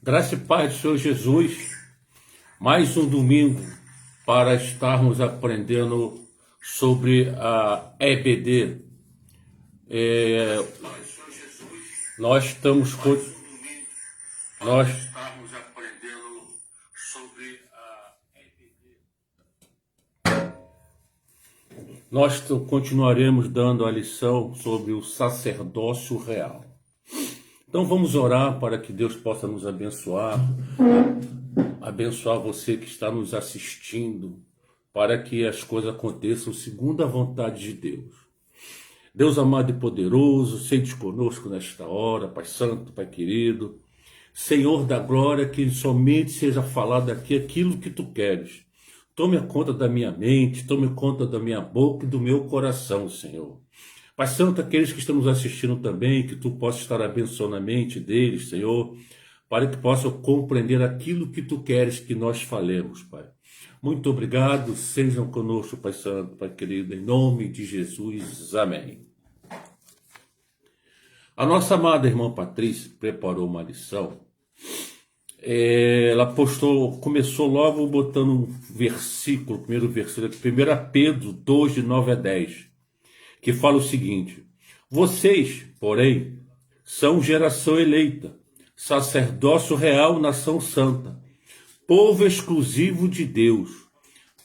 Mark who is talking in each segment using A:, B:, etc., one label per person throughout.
A: Graça e paz do Senhor Jesus, mais um domingo para estarmos aprendendo sobre a EBD. Nós estamos aprendendo sobre a EBD. Nós continuaremos dando a lição sobre o sacerdócio real. Então vamos orar para que Deus possa nos abençoar você que está nos assistindo, para que as coisas aconteçam segundo a vontade de Deus. Deus amado e poderoso, sente conosco nesta hora, Pai Santo, Pai querido, Senhor da glória, que somente seja falado aqui aquilo que Tu queres. Tome conta da minha mente, tome conta da minha boca e do meu coração, Senhor. Pai Santo, aqueles que estão nos assistindo também, que Tu possa estar abençoando a mente deles, Senhor, para que possam compreender aquilo que Tu queres que nós falemos, Pai. Muito obrigado, sejam conosco, Pai Santo, Pai querido, em nome de Jesus, amém. A nossa amada irmã Patrícia preparou uma lição. Ela começou logo botando um versículo, primeiro versículo, 1 Pedro 2, de 9 a 10. Que fala o seguinte: vocês, porém, são geração eleita, sacerdócio real, nação santa, povo exclusivo de Deus,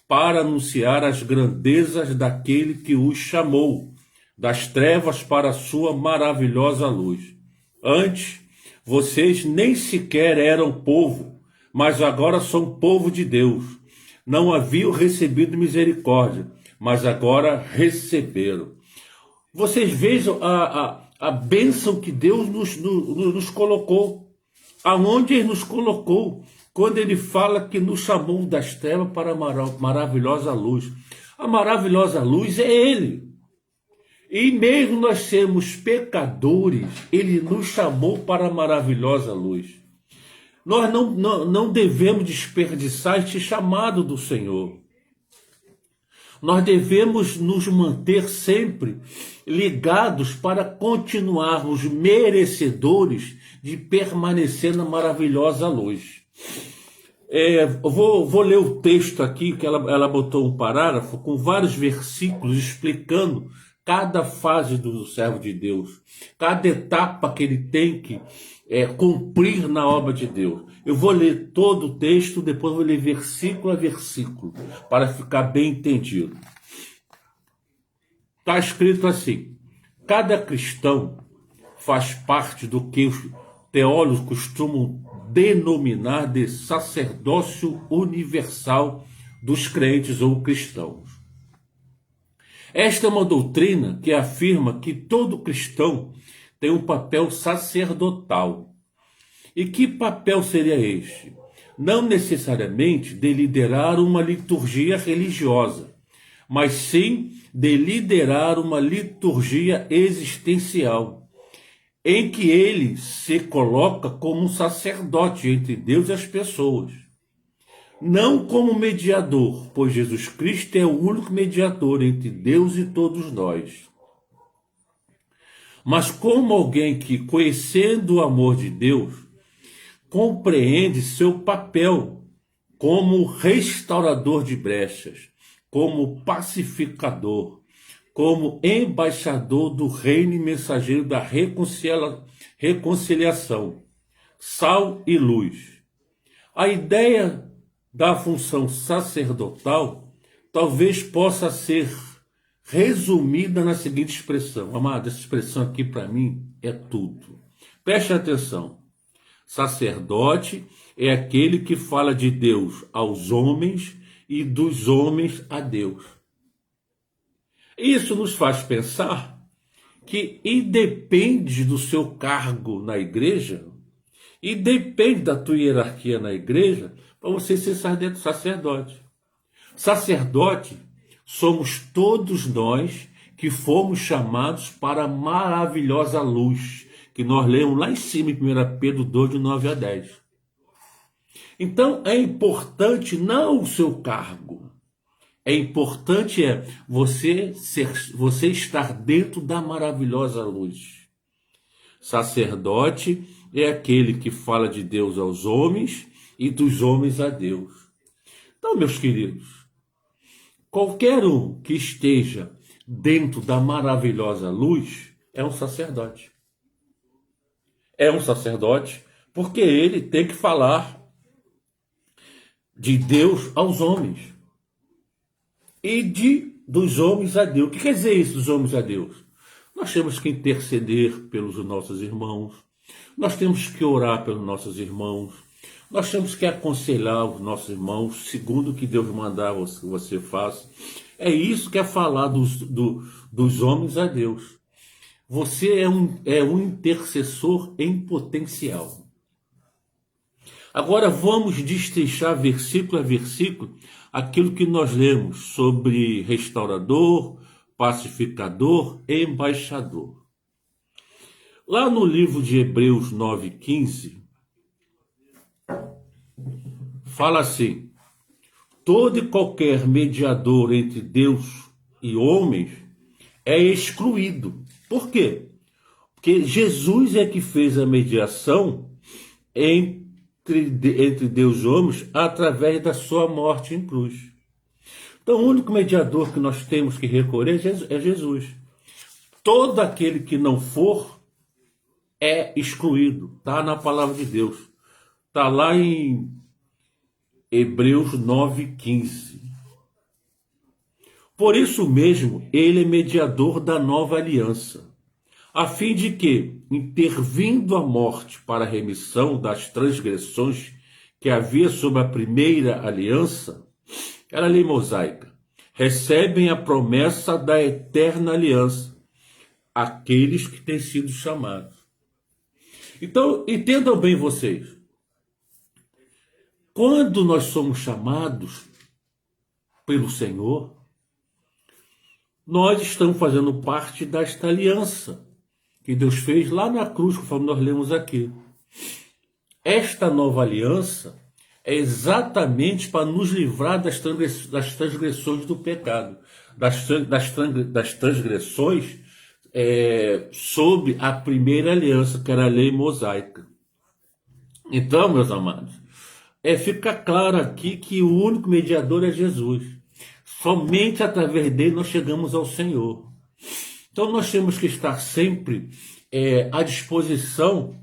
A: para anunciar as grandezas daquele que os chamou das trevas para a sua maravilhosa luz. Antes, vocês nem sequer eram povo, mas agora são povo de Deus. Não haviam recebido misericórdia, mas agora receberam. Vocês vejam a bênção que Deus nos colocou. Aonde Ele nos colocou. Quando Ele fala que nos chamou das trevas para a maravilhosa luz. A maravilhosa luz é Ele. E mesmo nós sermos pecadores, Ele nos chamou para a maravilhosa luz. Nós não devemos desperdiçar este chamado do Senhor. Nós devemos nos manter sempre ligados para continuarmos merecedores de permanecer na maravilhosa luz. Vou ler o texto aqui, que ela botou um parágrafo com vários versículos explicando cada fase do servo de Deus, cada etapa que ele tem que cumprir na obra de Deus. Eu vou ler todo o texto, depois vou ler versículo a versículo, para ficar bem entendido. Está escrito assim: cada cristão faz parte do que os teólogos costumam denominar de sacerdócio universal dos crentes ou cristãos. Esta é uma doutrina que afirma que todo cristão tem um papel sacerdotal. E que papel seria este? Não necessariamente de liderar uma liturgia religiosa, mas sim de liderar uma liturgia existencial, em que ele se coloca como um sacerdote entre Deus e as pessoas. Não como mediador, pois Jesus Cristo é o único mediador entre Deus e todos nós. Mas como alguém que, conhecendo o amor de Deus, compreende seu papel como restaurador de brechas, como pacificador, como embaixador do reino e mensageiro da reconciliação, sal e luz. A ideia da função sacerdotal talvez possa ser resumida na seguinte expressão. Amado, essa expressão aqui para mim é tudo. Preste atenção. Sacerdote é aquele que fala de Deus aos homens e dos homens a Deus. Isso nos faz pensar que independe do seu cargo na igreja, e depende da tua hierarquia na igreja, para você ser sacerdote. Sacerdote somos todos nós que fomos chamados para a maravilhosa luz, que nós lemos lá em cima em 1 Pedro 2, de 9 a 10. Então é importante não o seu cargo, é importante você estar dentro da maravilhosa luz. Sacerdote é aquele que fala de Deus aos homens e dos homens a Deus. Então, meus queridos, qualquer um que esteja dentro da maravilhosa luz é um sacerdote. É um sacerdote porque ele tem que falar de Deus aos homens e dos homens a Deus. O que quer dizer isso, dos homens a Deus? Nós temos que interceder pelos nossos irmãos, nós temos que orar pelos nossos irmãos, nós temos que aconselhar os nossos irmãos, segundo o que Deus mandar que você faça. É isso que é falar dos homens a Deus. Você é um intercessor em potencial. Agora vamos destrinchar versículo a versículo aquilo que nós lemos sobre restaurador, pacificador e embaixador. Lá no livro de Hebreus 9:15, fala assim: todo e qualquer mediador entre Deus e homens é excluído. Por quê? Porque Jesus é que fez a mediação entre Deus e homens através da sua morte em cruz. Então, o único mediador que nós temos que recorrer é Jesus. Todo aquele que não for é excluído. Está na palavra de Deus. Está lá em Hebreus 9:15. Por isso mesmo, ele é mediador da nova aliança, a fim de que, intervindo a morte para a remissão das transgressões que havia sob a primeira aliança, era a lei mosaica, recebem a promessa da eterna aliança, aqueles que têm sido chamados. Então, entendam bem vocês, quando nós somos chamados pelo Senhor, nós estamos fazendo parte desta aliança que Deus fez lá na cruz, conforme nós lemos aqui. Esta nova aliança é exatamente para nos livrar das transgressões do pecado, das transgressões sob a primeira aliança, que era a lei mosaica. Então, meus amados, fica claro aqui que o único mediador é Jesus. Somente através dele nós chegamos ao Senhor. Então nós temos que estar sempre à disposição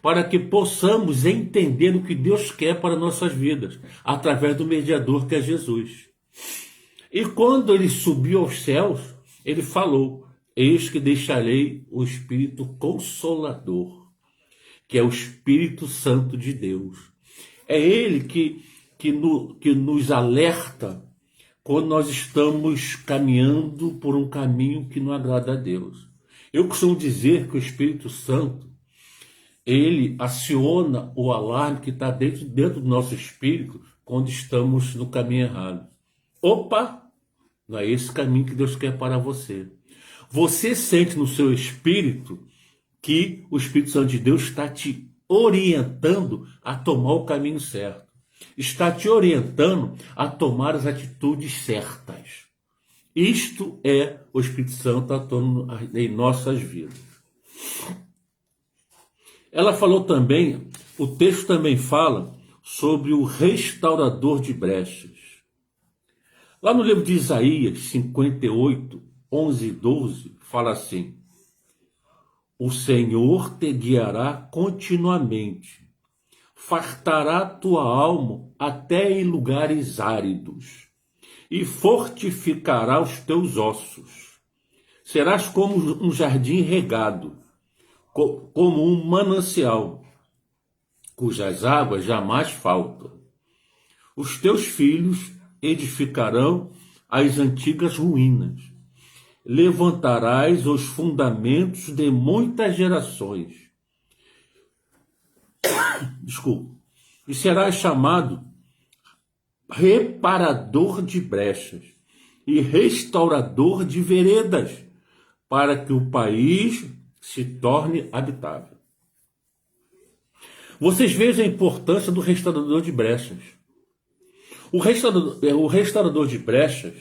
A: para que possamos entender o que Deus quer para nossas vidas, através do mediador que é Jesus. E quando ele subiu aos céus, ele falou: eis que deixarei o Espírito Consolador, que é o Espírito Santo de Deus. É ele que nos alerta quando nós estamos caminhando por um caminho que não agrada a Deus. Eu costumo dizer que o Espírito Santo, ele aciona o alarme que está dentro do nosso espírito quando estamos no caminho errado. Opa, não é esse caminho que Deus quer para você. Você sente no seu espírito que o Espírito Santo de Deus está te orientando a tomar o caminho certo. Está te orientando a tomar as atitudes certas. Isto é o Espírito Santo atuando em nossas vidas. Ela falou também, o texto também fala sobre o restaurador de brechas. Lá no livro de Isaías 58, 11 e 12, fala assim: o Senhor te guiará continuamente, fartará tua alma até em lugares áridos, e fortificará os teus ossos. Serás como um jardim regado, como um manancial, cujas águas jamais faltam. Os teus filhos edificarão as antigas ruínas. Levantarás os fundamentos de muitas gerações. Desculpa. E serás chamado reparador de brechas e restaurador de veredas, para que o país se torne habitável. Vocês vejam a importância do restaurador de brechas. O restaurador de brechas,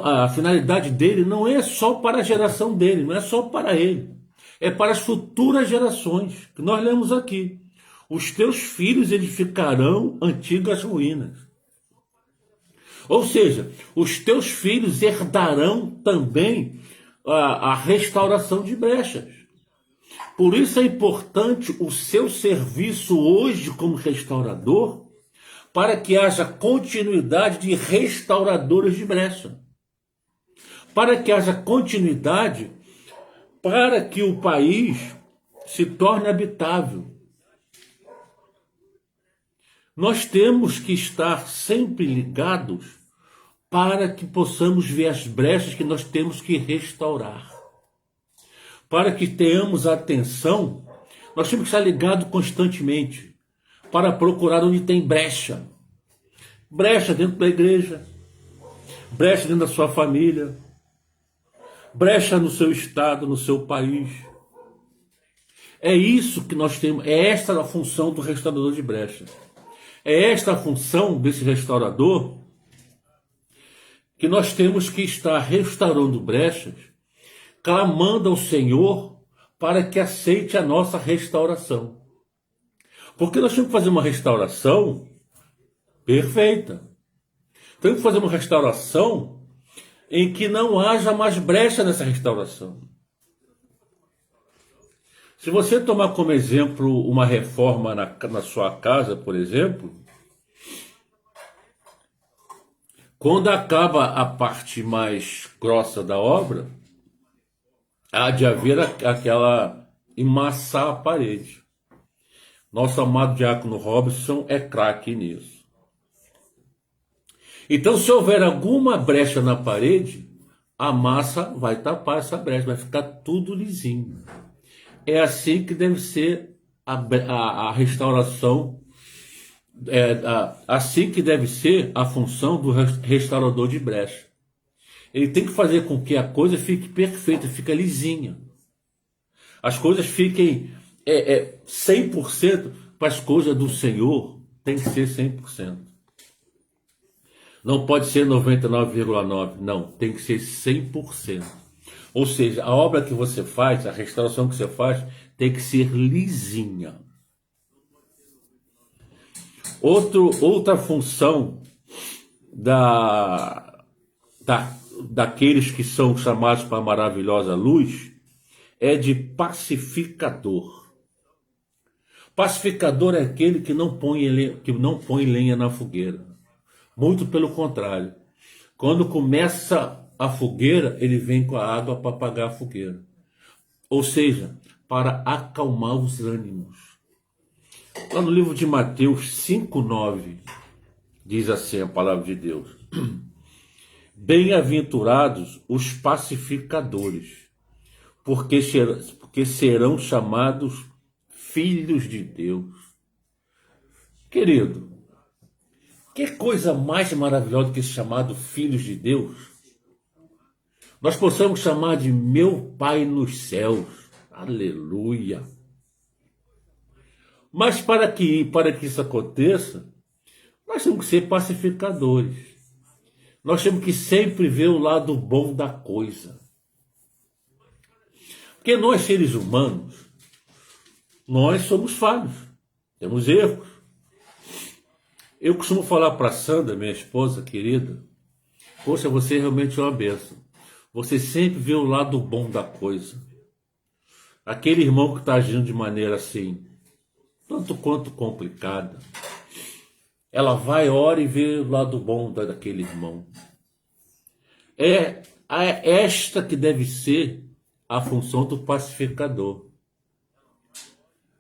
A: a finalidade dele não é só para a geração dele, não é só para ele. É para as futuras gerações, que nós lemos aqui. Os teus filhos edificarão antigas ruínas. Ou seja, os teus filhos herdarão também a restauração de brechas. Por isso é importante o seu serviço hoje como restaurador, para que haja continuidade de restauradores de brecha. Para que haja continuidade, para que o país se torne habitável. Nós temos que estar sempre ligados para que possamos ver as brechas que nós temos que restaurar. Para que tenhamos atenção, nós temos que estar ligados constantemente para procurar onde tem brecha. Brecha dentro da igreja, brecha dentro da sua família, brecha no seu estado, no seu país. É isso que nós temos, é esta a função do restaurador de brecha. É esta a função desse restaurador, que nós temos que estar restaurando brechas, clamando ao Senhor para que aceite a nossa restauração. Porque nós temos que fazer uma restauração perfeita. Temos que fazer uma restauração em que não haja mais brecha nessa restauração. Se você tomar como exemplo uma reforma na sua casa, por exemplo, quando acaba a parte mais grossa da obra, há de haver aquela emassar a parede. Nosso amado diácono Robson é craque nisso. Então, se houver alguma brecha na parede, a massa vai tapar essa brecha, vai ficar tudo lisinho. É assim que deve ser a restauração, assim que deve ser a função do restaurador de brecha. Ele tem que fazer com que a coisa fique perfeita, fique lisinha. As coisas fiquem 100%, para as coisas do Senhor tem que ser 100%. Não pode ser 99,9%, não, tem que ser 100%. Ou seja, a obra que você faz, a restauração que você faz, tem que ser lisinha. Outra função daqueles que são chamados para a maravilhosa luz é de pacificador. Pacificador é aquele que não põe lenha na fogueira. Muito pelo contrário. Quando começa a fogueira, ele vem com a água para apagar a fogueira. Ou seja, para acalmar os ânimos. Lá no livro de Mateus 5,9, diz assim a palavra de Deus: Bem-aventurados os pacificadores, porque serão chamados filhos de Deus. Querido, que coisa mais maravilhosa do que ser chamado filhos de Deus? Nós possamos chamar de meu Pai nos céus. Aleluia! Mas para que isso aconteça, nós temos que ser pacificadores. Nós temos que sempre ver o lado bom da coisa. Porque nós, seres humanos, nós somos falhos, temos erros. Eu costumo falar para a Sandra, minha esposa querida, poxa, você realmente é uma bênção. Você sempre vê o lado bom da coisa. Aquele irmão que está agindo de maneira assim, tanto quanto complicada, ela vai, ora e vê o lado bom daquele irmão. É esta que deve ser a função do pacificador.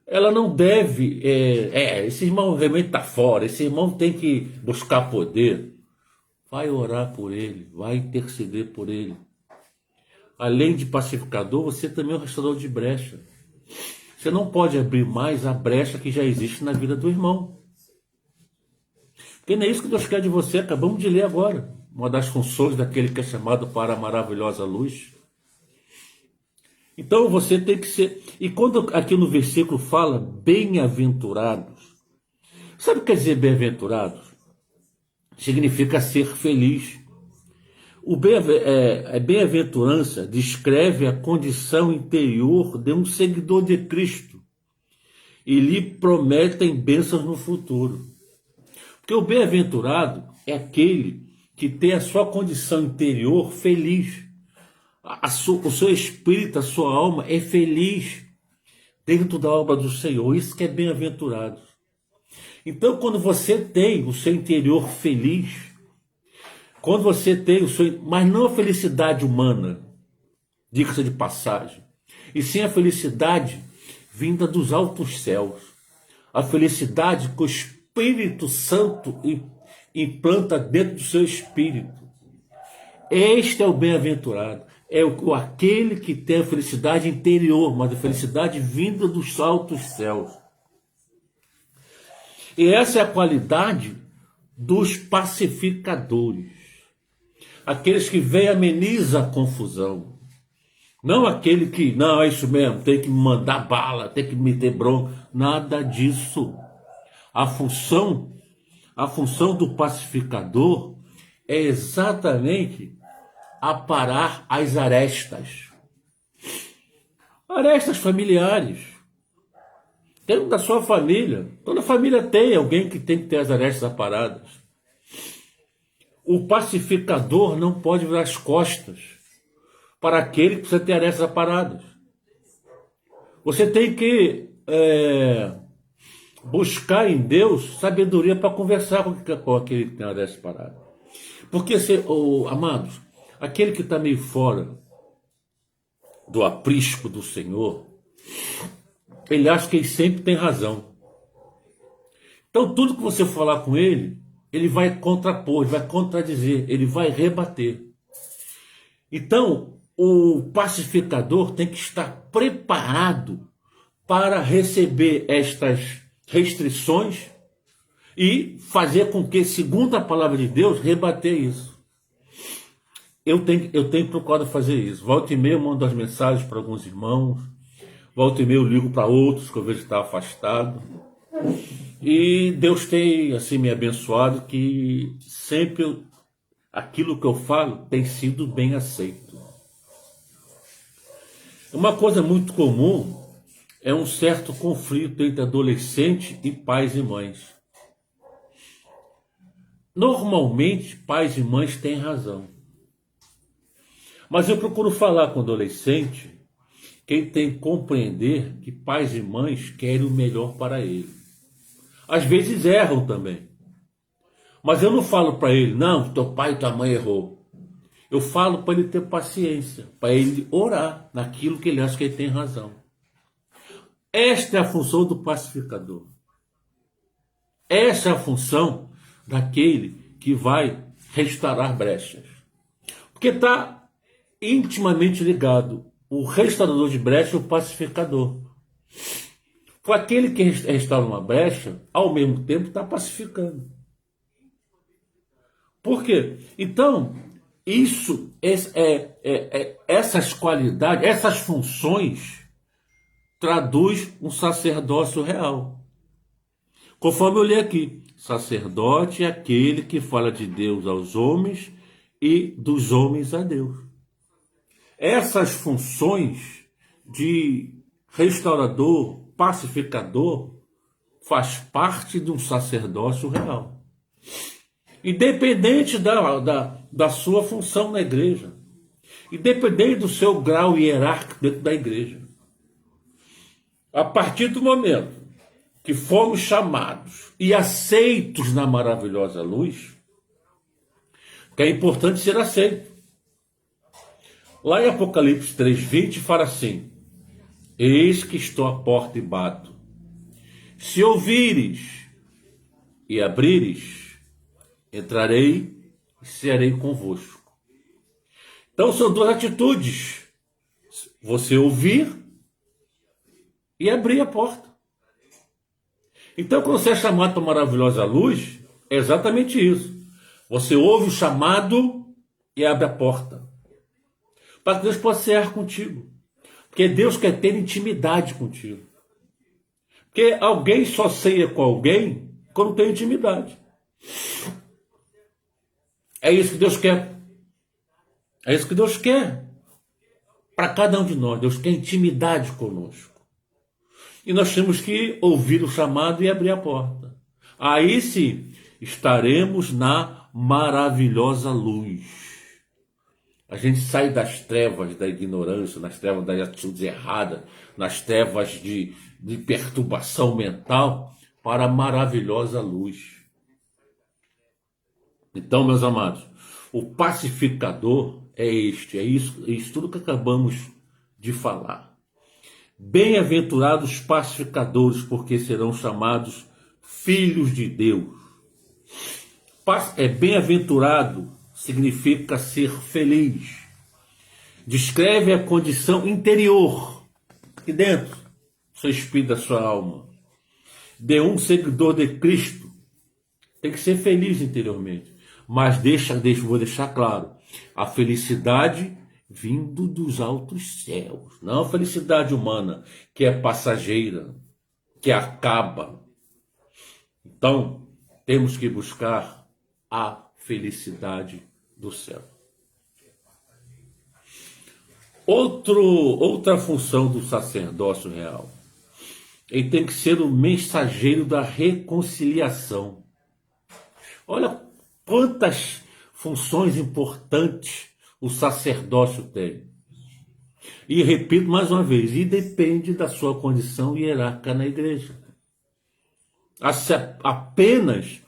A: Ela não deve, esse irmão realmente está fora, esse irmão tem que buscar poder. Vai orar por ele, vai interceder por ele. Além de pacificador, você também é um restaurador de brecha. Você não pode abrir mais a brecha que já existe na vida do irmão. Porque não é isso que Deus quer de você, acabamos de ler agora. Uma das funções daquele que é chamado para a maravilhosa luz. Então você tem que ser... E quando aqui no versículo fala bem-aventurados, sabe o que quer dizer bem-aventurados? Significa ser feliz. Bem-aventurança descreve a condição interior de um seguidor de Cristo e lhe prometem bênçãos no futuro. Porque o bem-aventurado é aquele que tem a sua condição interior feliz. O seu espírito, a sua alma é feliz dentro da obra do Senhor. Isso que é bem-aventurado. Então, quando você tem o seu interior feliz, quando você tem o seu... Mas não a felicidade humana, diga-se de passagem, e sim a felicidade vinda dos altos céus. A felicidade que o Espírito Santo implanta dentro do seu espírito. Este é o bem-aventurado. É aquele que tem a felicidade interior, mas a felicidade vinda dos altos céus. E essa é a qualidade dos pacificadores. Aqueles que vêm e amenizam a confusão. Não aquele que, não, é isso mesmo, tem que me mandar bala, tem que me meter bronca. Nada disso. A função do pacificador é exatamente aparar as arestas. Arestas familiares. Dentro da sua família. Toda família tem alguém que tem que ter as arestas aparadas. O pacificador não pode virar as costas para aquele que precisa ter arestas aparadas. Você tem que buscar em Deus sabedoria para conversar com aquele que tem arestas aparadas. Porque, amados, aquele que está meio fora do aprisco do Senhor, ele acha que ele sempre tem razão. Então, tudo que você falar com ele, ele vai contrapor, ele vai contradizer, ele vai rebater. Então, o pacificador tem que estar preparado para receber estas restrições e fazer com que, segundo a palavra de Deus, rebater isso. Eu tenho procurado fazer isso. Volta e meia eu mando as mensagens para alguns irmãos, volta e meia eu ligo para outros que eu vejo que estão afastados. E Deus tem assim me abençoado que sempre aquilo que eu falo tem sido bem aceito. Uma coisa muito comum é um certo conflito entre adolescente e pais e mães. Normalmente, pais e mães têm razão. Mas eu procuro falar com adolescente quem tem que compreender que pais e mães querem o melhor para ele. Às vezes erram também. Mas eu não falo para ele, não, teu pai e tua mãe errou. Eu falo para ele ter paciência, para ele orar naquilo que ele acha que ele tem razão. Esta é a função do pacificador. Essa é a função daquele que vai restaurar brechas. Porque está intimamente ligado o restaurador de brecha e o pacificador. Foi aquele que restaura uma brecha, ao mesmo tempo está pacificando. Por quê? Então, essas qualidades, essas funções, traduz um sacerdócio real. Conforme eu li aqui, sacerdote é aquele que fala de Deus aos homens e dos homens a Deus. Essas funções de restaurador, pacificador, faz parte de um sacerdócio real. Independente da sua função na igreja. Independente do seu grau hierárquico dentro da igreja. A partir do momento que fomos chamados e aceitos na maravilhosa luz, que é importante ser aceito. Lá em Apocalipse 3:20 fala assim: eis que estou à porta e bato. Se ouvires e abrires, entrarei e serei convosco. Então são duas atitudes. Você ouvir e abrir a porta. Então quando você é chamado para a maravilhosa luz, é exatamente isso. Você ouve o chamado e abre a porta. Para que Deus possa cear contigo. Porque Deus quer ter intimidade contigo. Porque alguém só ceia com alguém quando tem intimidade. É isso que Deus quer. É isso que Deus quer para cada um de nós. Deus quer intimidade conosco. E nós temos que ouvir o chamado e abrir a porta. Aí sim, estaremos na maravilhosa luz. A gente sai das trevas da ignorância, nas trevas das atitudes erradas, nas trevas de perturbação mental, para a maravilhosa luz. Então, meus amados, o pacificador é isso tudo que acabamos de falar. Bem-aventurados os pacificadores, porque serão chamados filhos de Deus. Bem-aventurado significa ser feliz. Descreve a condição interior, aqui dentro, seu espírito, da sua alma. De um seguidor de Cristo, tem que ser feliz interiormente. Mas vou deixar claro, a felicidade vindo dos altos céus, não a felicidade humana, que é passageira, que acaba. Então, temos que buscar a felicidade do céu. Outra função do sacerdócio real, ele tem que ser o mensageiro da reconciliação. Olha quantas funções importantes o sacerdócio tem. E repito mais uma vez, e depende da sua condição hierárquica na igreja. Apenas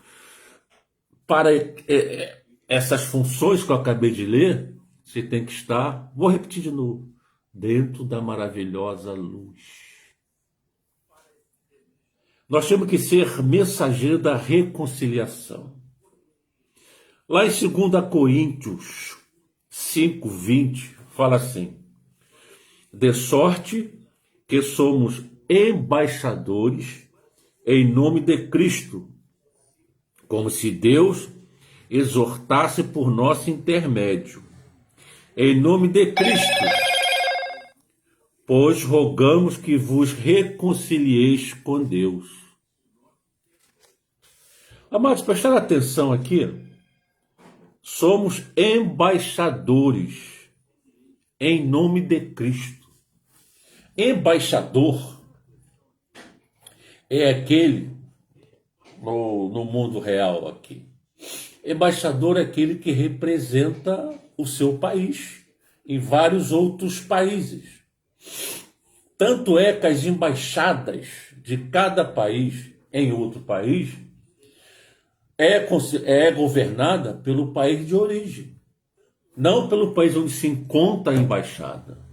A: para essas funções que eu acabei de ler, você tem que estar, vou repetir de novo, dentro da maravilhosa luz. Nós temos que ser mensageiro da reconciliação. Lá em 2 Coríntios 5:20, fala assim: de sorte que somos embaixadores em nome de Cristo, como se Deus exortasse por nosso intermédio. Em nome de Cristo, pois rogamos que vos reconcilieis com Deus. Amados, prestar atenção aqui. Somos embaixadores em nome de Cristo. Embaixador é aquele, no mundo real aqui, embaixador é aquele que representa o seu país em vários outros países. Tanto é que as embaixadas de cada país em outro país é governada pelo país de origem, não pelo país onde se encontra a embaixada.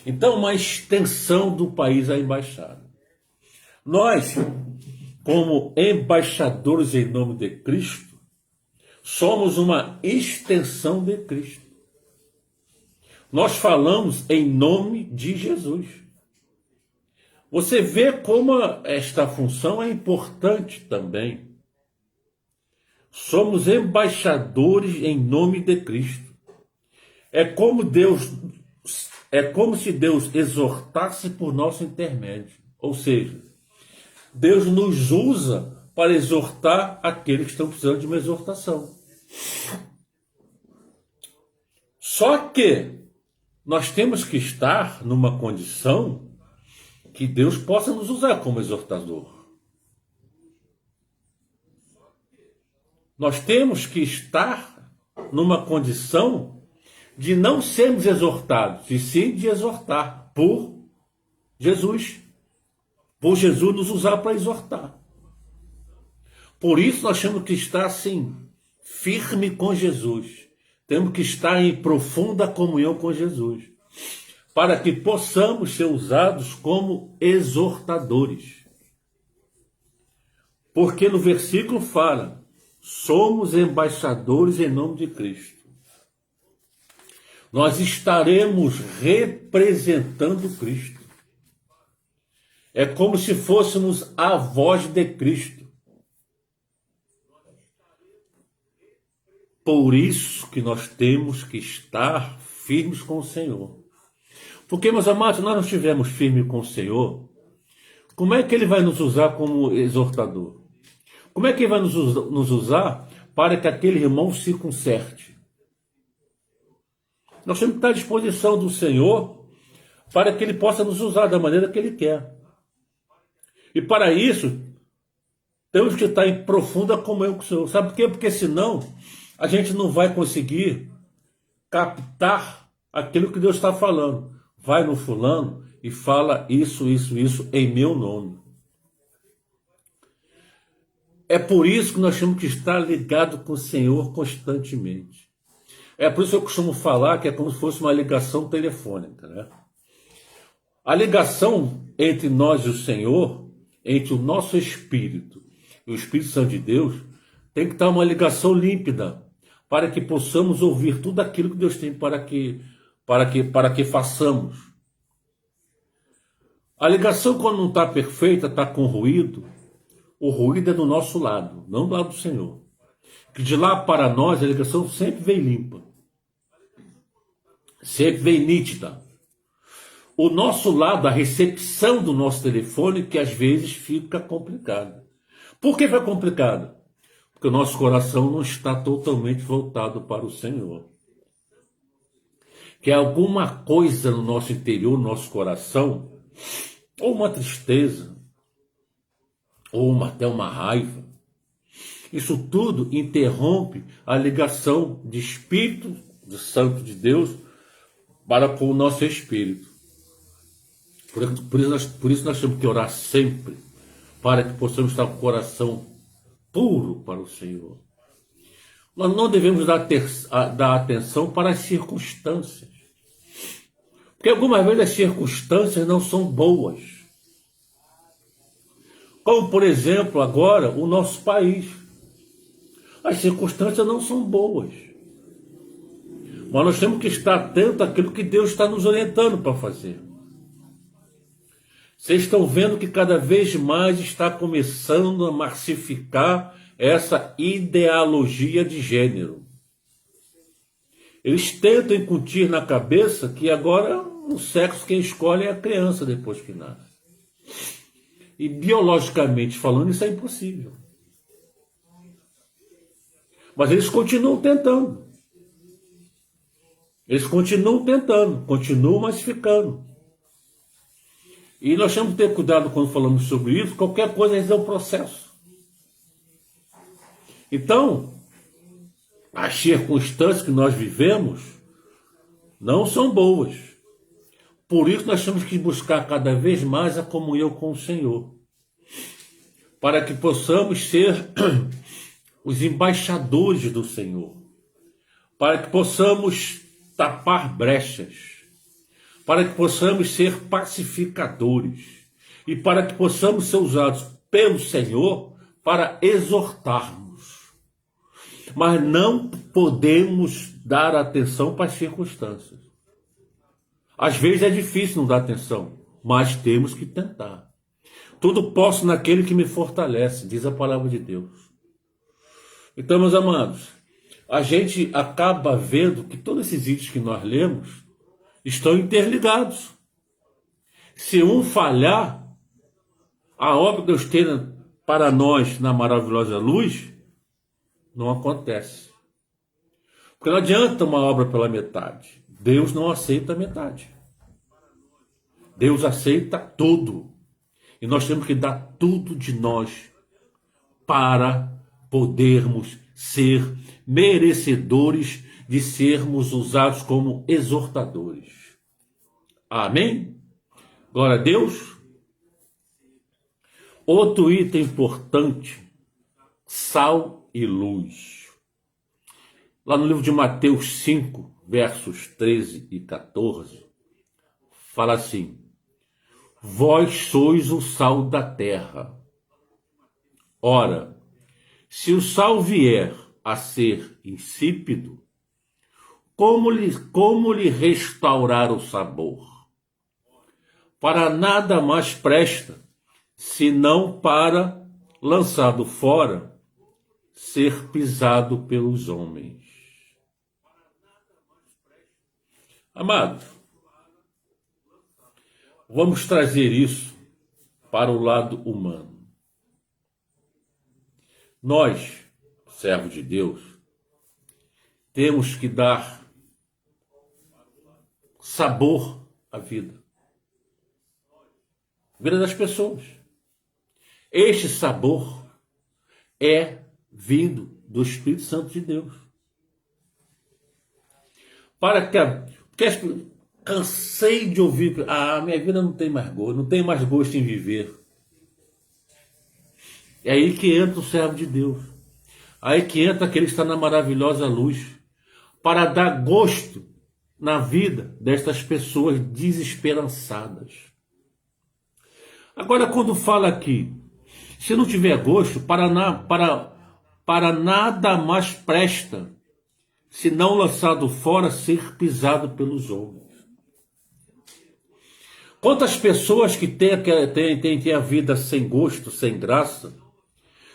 A: Então, uma extensão do país a embaixada. Nós, como embaixadores em nome de Cristo, somos uma extensão de Cristo. Nós falamos em nome de Jesus. Você vê como esta função é importante também. Somos embaixadores em nome de Cristo. É como se Deus exortasse por nosso intermédio. Ou seja, Deus nos usa para exortar aqueles que estão precisando de uma exortação. Só que nós temos que estar numa condição que Deus possa nos usar como exortador. Nós temos que estar numa condição de não sermos exortados, e sim de exortar por Jesus. Por Jesus nos usar para exortar. Por isso nós temos que estar assim, firme com Jesus. Temos que estar em profunda comunhão com Jesus, para que possamos ser usados como exortadores. Porque no versículo fala: somos embaixadores em nome de Cristo. Nós estaremos representando Cristo. É como se fôssemos a voz de Cristo. Por isso que nós temos que estar firmes com o Senhor. Porque, meus amados, se nós não estivermos firmes com o Senhor, como é que Ele vai nos usar como exortador? Como é que Ele vai nos usar para que aquele irmão se conserte? Nós temos que estar à disposição do Senhor para que Ele possa nos usar da maneira que Ele quer. E para isso, temos que estar em profunda comunhão com o Senhor. Sabe por quê? Porque senão a gente não vai conseguir captar aquilo que Deus está falando. Vai no fulano e fala isso em meu nome. É por isso que nós temos que estar ligados com o Senhor constantemente. É por isso que eu costumo falar que é como se fosse uma ligação telefônica, né? A ligação entre nós e o Senhor, entre o nosso espírito e o Espírito Santo de Deus, tem que estar uma ligação límpida, para que possamos ouvir tudo aquilo que Deus tem para que façamos. A ligação, quando não está perfeita, está com ruído, o ruído é do nosso lado, não do lado do Senhor. Que de lá para nós a ligação sempre vem limpa, sempre vem nítida. O nosso lado, a recepção do nosso telefone, que às vezes fica complicada. Por que foi complicada? Porque o nosso coração não está totalmente voltado para o Senhor. Que alguma coisa no nosso interior, no nosso coração, ou uma tristeza, ou até uma raiva, isso tudo interrompe a ligação de Espírito de Santo de Deus para com o nosso espírito. Por isso nós temos que orar sempre, para que possamos estar com o coração puro para o Senhor. Nós não devemos dar atenção para as circunstâncias. Porque algumas vezes as circunstâncias não são boas. Como, por exemplo, agora, o nosso país. As circunstâncias não são boas. Mas nós temos que estar atentos àquilo que Deus está nos orientando para fazer. Vocês estão vendo que cada vez mais está começando a massificar essa ideologia de gênero. Eles tentam incutir na cabeça que agora o sexo quem escolhe é a criança depois que nasce. E biologicamente falando, isso é impossível. Mas eles continuam tentando. Eles continuam tentando, continuam massificando. E nós temos que ter cuidado quando falamos sobre isso, qualquer coisa é um processo. Então, as circunstâncias que nós vivemos não são boas. Por isso nós temos que buscar cada vez mais a comunhão com o Senhor, para que possamos ser os embaixadores do Senhor, para que possamos tapar brechas, para que possamos ser pacificadores e para que possamos ser usados pelo Senhor para exortarmos. Mas não podemos dar atenção para as circunstâncias. Às vezes é difícil não dar atenção, mas temos que tentar. Tudo posso naquele que me fortalece, diz a palavra de Deus. Então, meus amados, a gente acaba vendo que todos esses itens que nós lemos estão interligados. Se um falhar, a obra que Deus tem para nós na maravilhosa luz não acontece. Porque não adianta uma obra pela metade. Deus não aceita a metade. Deus aceita tudo. E nós temos que dar tudo de nós para podermos ser merecedores de sermos usados como exortadores. Amém? Glória a Deus. Outro item importante, sal e luz. Lá no livro de Mateus 5, versos 13 e 14, fala assim: vós sois o sal da terra. Ora, se o sal vier a ser insípido, como lhe restaurar o sabor? Para nada mais presta, senão para, lançado fora, ser pisado pelos homens. Amados, vamos trazer isso para o lado humano. Nós, servos de Deus, temos que dar sabor à vida. A vida das pessoas. Este sabor é vindo do Espírito Santo de Deus. Porque cansei de ouvir, minha vida não tem mais gosto, não tem mais gosto em viver. É aí que entra o servo de Deus. Aí que entra aquele que está na maravilhosa luz, para dar gosto na vida destas pessoas desesperançadas. Agora, quando fala aqui, se não tiver gosto, para nada mais presta, se não lançado fora, ser pisado pelos homens. Quantas pessoas que têm a vida sem gosto, sem graça,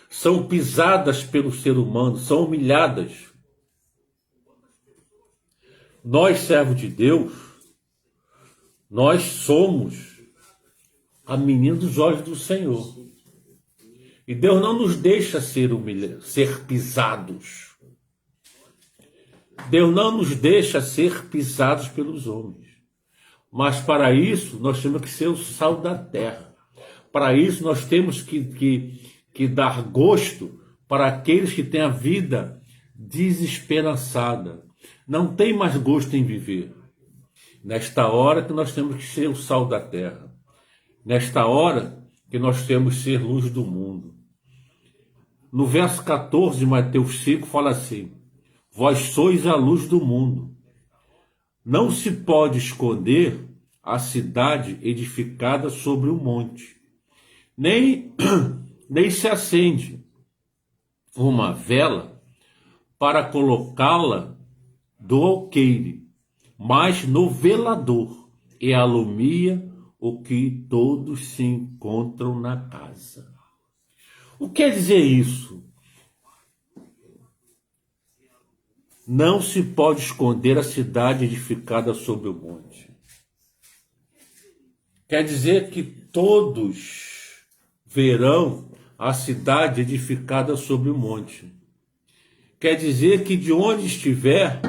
A: são pisadas pelo ser humano, são humilhadas. Nós, servos de Deus, nós somos a menina dos olhos do Senhor. E Deus não nos deixa ser pisados. Deus não nos deixa ser pisados pelos homens. Mas para isso, nós temos que ser o sal da terra. Para isso, nós temos que dar gosto para aqueles que têm a vida desesperançada. Não tem mais gosto em viver. Nesta hora que nós temos que ser o sal da terra. Nesta hora que nós temos que ser luz do mundo. No verso 14 de Mateus 5 fala assim: vós sois a luz do mundo. Não se pode esconder a cidade edificada sobre um monte, nem se acende uma vela para colocá-la do alqueire, mas no velador, e alumia o que todos se encontram na casa. O que quer dizer isso? Não se pode esconder a cidade edificada sobre o monte. Quer dizer que todos verão a cidade edificada sobre o monte. Quer dizer que de onde estiver,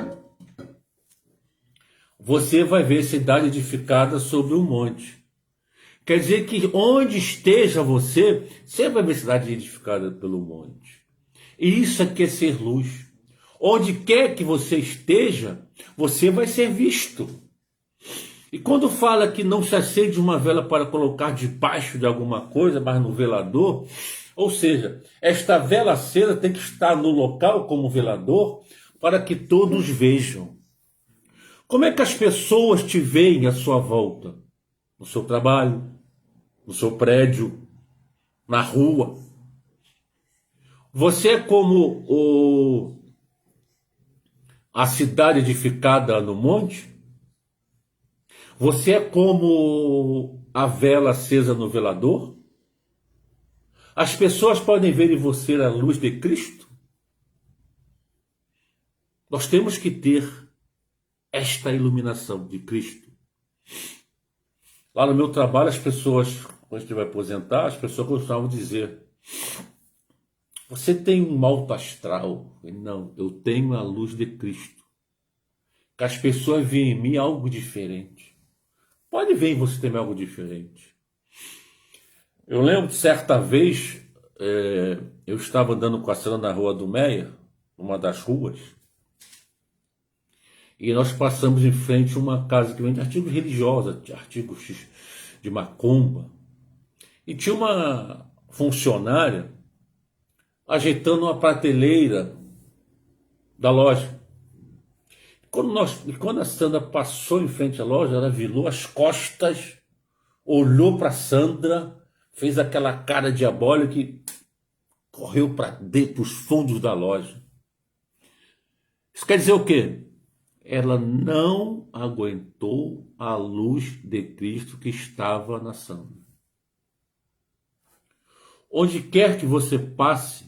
A: você vai ver cidade edificada sobre um monte. Quer dizer que onde esteja você vai ver cidade edificada pelo monte. E isso aqui é ser luz. Onde quer que você esteja, você vai ser visto. E quando fala que não se acende uma vela para colocar debaixo de alguma coisa, mas no velador, ou seja, esta vela acesa tem que estar no local como velador para que todos vejam. Como é que as pessoas te veem à sua volta? No seu trabalho, no seu prédio, na rua. Você é como a cidade edificada no monte? Você é como a vela acesa no velador? As pessoas podem ver em você a luz de Cristo? Nós temos que ter esta iluminação de Cristo. Lá no meu trabalho, as pessoas, quando a gente vai aposentar, as pessoas costumavam dizer: você tem um alto astral. Não, eu tenho a luz de Cristo. Que as pessoas veem em mim algo diferente. Pode ver em você também algo diferente. Eu lembro de certa vez, eu estava andando com a Sandra na Rua do Meia, uma das ruas, e nós passamos em frente a uma casa que vende artigos religiosos, artigos de macumba. E tinha uma funcionária ajeitando uma prateleira da loja. Quando a Sandra passou em frente à loja, ela virou as costas, olhou para a Sandra, fez aquela cara diabólica e correu para os fundos da loja. Isso quer dizer o quê? Ela não aguentou a luz de Cristo que estava na Sandra. Onde quer que você passe,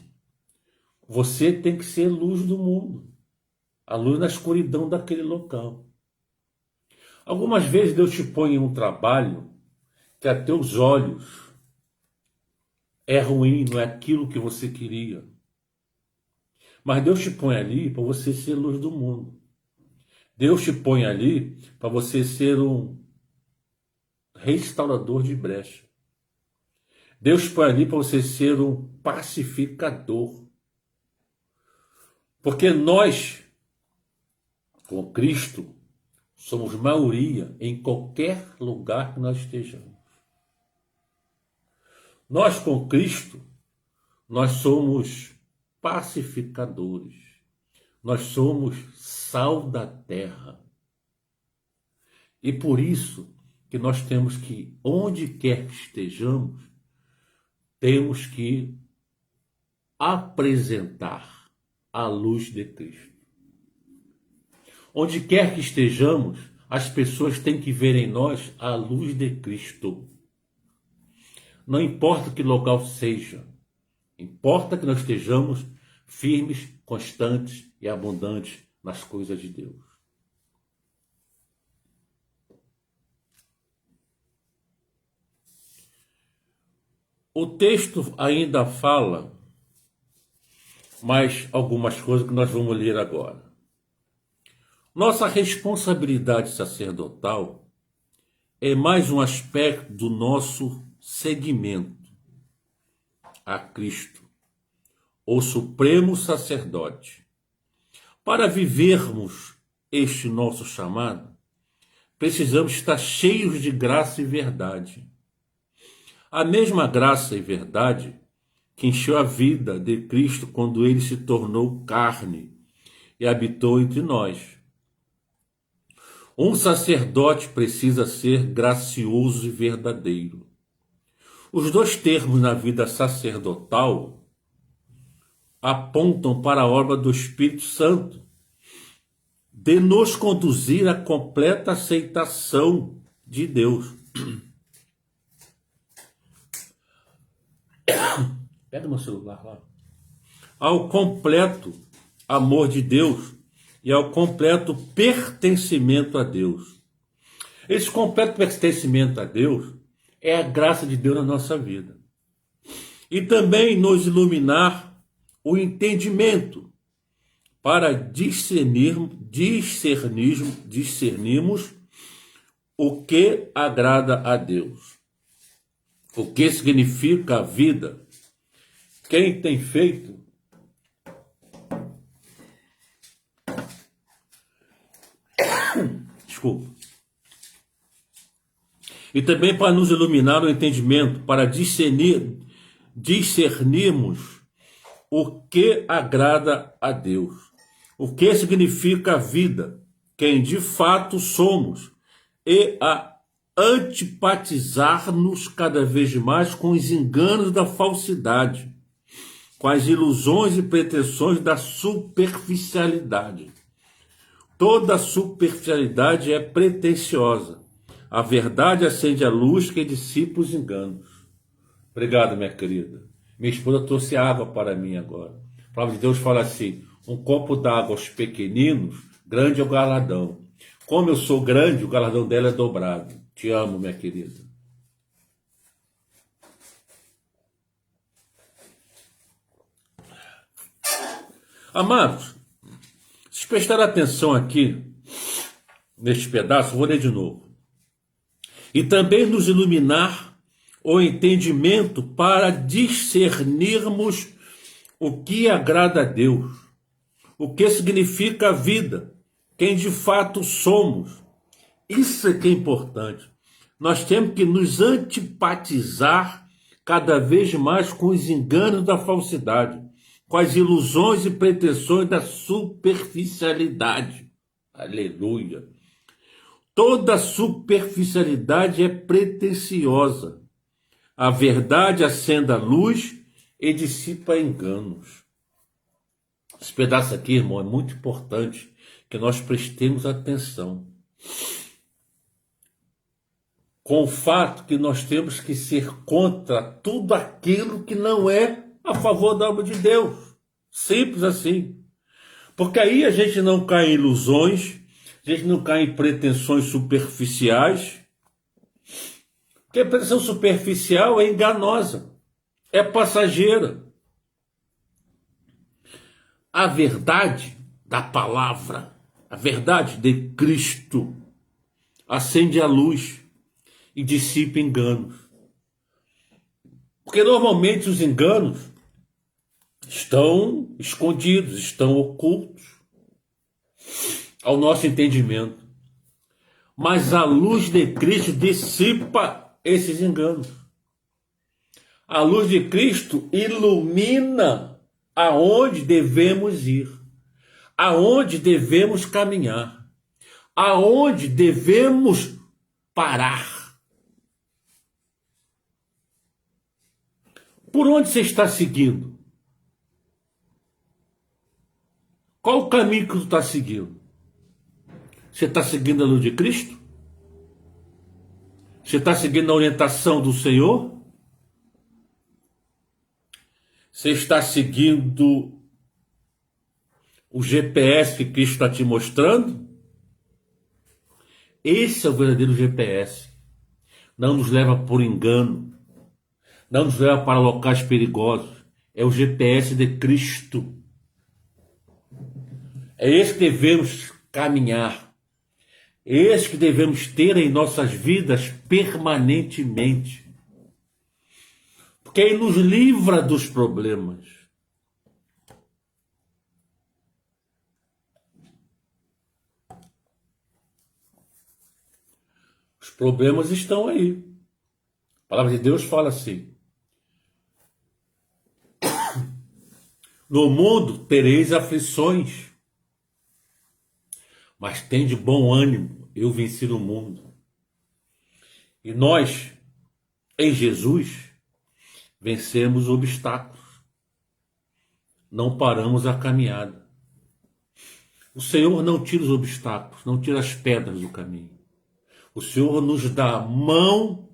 A: você tem que ser luz do mundo. A luz na escuridão daquele local. Algumas vezes Deus te põe em um trabalho que a teus olhos é ruim, não é aquilo que você queria. Mas Deus te põe ali para você ser luz do mundo. Deus te põe ali para você ser um restaurador de brecha. Deus te põe ali para você ser um pacificador. Porque nós, com Cristo, somos maioria em qualquer lugar que nós estejamos. Nós, com Cristo, nós somos pacificadores. Nós somos sal da terra. E por isso que nós temos que, onde quer que estejamos, temos que apresentar a luz de Cristo. Onde quer que estejamos, as pessoas têm que ver em nós a luz de Cristo. Não importa que local seja, importa que nós estejamos firmes, constantes e abundantes nas coisas de Deus. O texto ainda fala mais algumas coisas que nós vamos ler agora. Nossa responsabilidade sacerdotal é mais um aspecto do nosso seguimento a Cristo, o Supremo Sacerdote. Para vivermos este nosso chamado, precisamos estar cheios de graça e verdade. A mesma graça e verdade que encheu a vida de Cristo quando ele se tornou carne e habitou entre nós. Um sacerdote precisa ser gracioso e verdadeiro. Os dois termos na vida sacerdotal apontam para a obra do Espírito Santo, de nos conduzir à completa aceitação de Deus. Pega meu celular lá. Ao completo amor de Deus e ao completo pertencimento a Deus. Esse completo pertencimento a Deus é a graça de Deus na nossa vida. E também nos iluminar o entendimento para discernirmos o que agrada a Deus. O que significa a vida. Quem tem feito desculpa. E também para nos iluminar o entendimento, para discernirmos o que agrada a Deus. O que significa a vida, quem de fato somos, e a antipatizar-nos cada vez mais com os enganos da falsidade, com as ilusões e pretensões da superficialidade. Toda superficialidade é pretensiosa. A verdade acende a luz que dissipa os enganos. Obrigado, minha querida. Minha esposa trouxe água para mim agora. A palavra de Deus fala assim: um copo d'água aos pequeninos, grande é o galardão. Como eu sou grande, o galardão dela é dobrado. Te amo, minha querida. Amados, se prestar atenção aqui, neste pedaço, vou ler de novo. E também nos iluminar o entendimento para discernirmos o que agrada a Deus, o que significa a vida, quem de fato somos. Isso é que é importante. Nós temos que nos antipatizar cada vez mais com os enganos da falsidade, com as ilusões e pretensões da superficialidade. Aleluia. Toda superficialidade é pretensiosa. A verdade acende a luz e dissipa enganos. Esse pedaço aqui, irmão, é muito importante que nós prestemos atenção. Com o fato que nós temos que ser contra tudo aquilo que não é a favor da obra de Deus. Simples assim. Porque aí a gente não cai em ilusões, a gente não cai em pretensões superficiais. Porque a pretensão superficial é enganosa, é passageira. A verdade da palavra, A verdade de Cristo acende a luz e dissipa enganos. Porque normalmente os enganos estão escondidos, estão ocultos ao nosso entendimento. Mas a luz de Cristo dissipa esses enganos. A luz de Cristo ilumina aonde devemos ir, aonde devemos caminhar, aonde devemos parar. Por onde você está seguindo? Qual o caminho que você está seguindo? Você está seguindo a luz de Cristo? Você está seguindo a orientação do Senhor? Você está seguindo o GPS que Cristo está te mostrando? Esse é o verdadeiro GPS. Não nos leva por engano. Não nos leva para locais perigosos. É o GPS de Cristo. É esse que devemos caminhar. É esse que devemos ter em nossas vidas permanentemente. Porque ele nos livra dos problemas. Os problemas estão aí. A palavra de Deus fala assim: no mundo tereis aflições, mas tende bom ânimo, eu venci o mundo. E nós, em Jesus, vencemos obstáculos. Não paramos a caminhada. O Senhor não tira os obstáculos, não tira as pedras do caminho. O Senhor nos dá a mão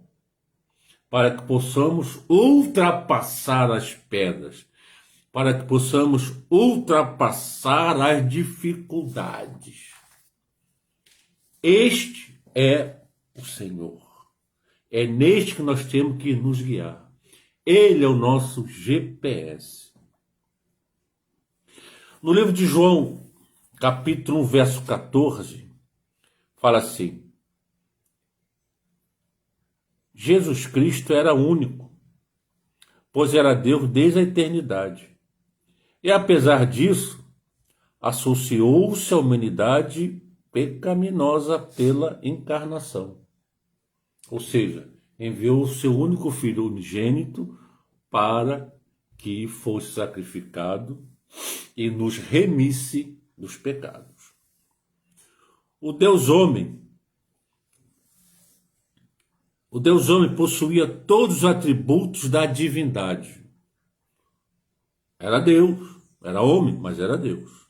A: para que possamos ultrapassar as pedras, para que possamos ultrapassar as dificuldades. Este é o Senhor. É neste que nós temos que nos guiar. Ele é o nosso GPS. No livro de João, capítulo 1, verso 14, fala assim: Jesus Cristo era único, pois era Deus desde a eternidade. E apesar disso, associou-se à humanidade pecaminosa pela encarnação. Ou seja, enviou o seu único filho unigênito para que fosse sacrificado e nos remisse dos pecados. O Deus homem possuía todos os atributos da divindade. Era Deus, era homem, mas era Deus.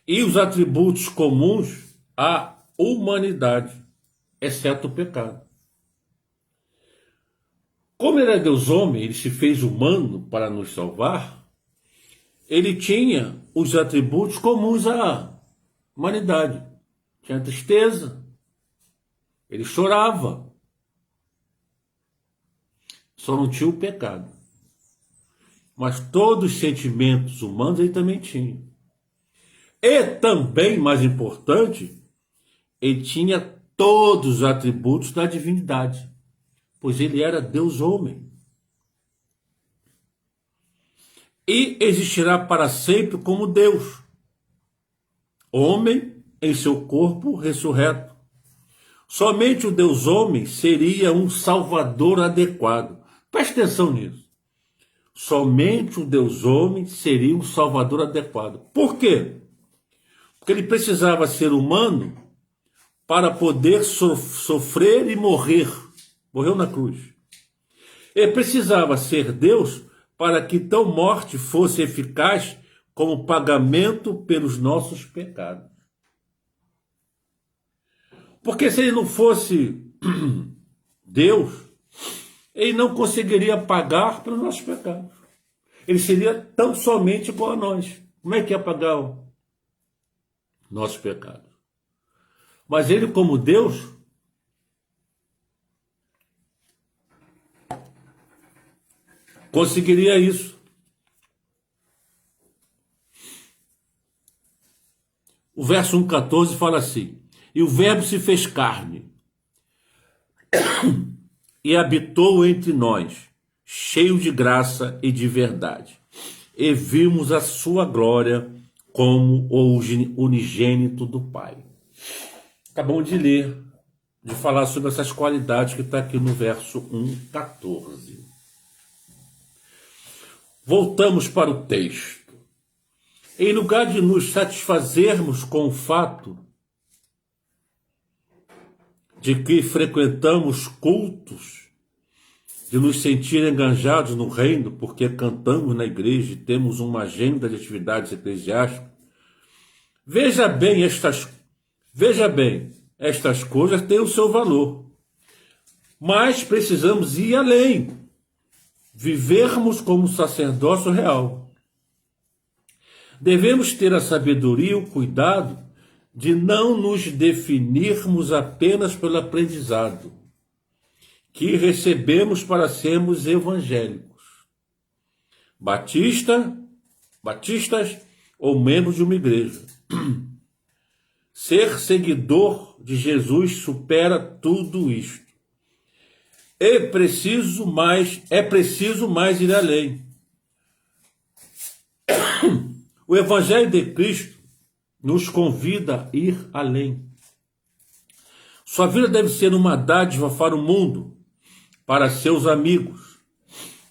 A: E os atributos comuns à humanidade, exceto o pecado. Como ele é Deus homem, ele se fez humano para nos salvar, ele tinha os atributos comuns à humanidade. Tinha tristeza, ele chorava, só não tinha o pecado. Mas todos os sentimentos humanos ele também tinha. E também, mais importante, ele tinha todos os atributos da divindade, pois ele era Deus homem. E existirá para sempre como Deus, homem em seu corpo ressurreto. Somente o Deus homem seria um salvador adequado. Preste atenção nisso. Somente o Deus homem seria um salvador adequado. Por quê? Porque ele precisava ser humano para poder sofrer e morrer. Morreu na cruz. Ele precisava ser Deus para que tal morte fosse eficaz como pagamento pelos nossos pecados. Porque se ele não fosse Deus, ele não conseguiria pagar pelos nossos pecados. Ele seria tão somente igual a nós. Como é que ia pagar o nosso pecado? Mas ele, como Deus, conseguiria isso. O verso 1,14 fala assim: e o verbo se fez carne e habitou entre nós, cheio de graça e de verdade. E vimos a sua glória como o unigênito do Pai. Acabamos de ler, de falar sobre essas qualidades que está aqui no verso 1,14. Voltamos para o texto. Em lugar de nos satisfazermos com o fato de que frequentamos cultos, de nos sentir engajados no reino, porque cantamos na igreja e temos uma agenda de atividades eclesiásticas, veja bem, estas coisas têm o seu valor, mas precisamos ir além, vivermos como sacerdócio real. Devemos ter a sabedoria e o cuidado de não nos definirmos apenas pelo aprendizado que recebemos para sermos evangélicos, batistas ou membros de uma igreja. Ser seguidor de Jesus supera tudo isto. É preciso mais ir além. O Evangelho de Cristo nos convida a ir além. Sua vida deve ser uma dádiva para o mundo, para seus amigos.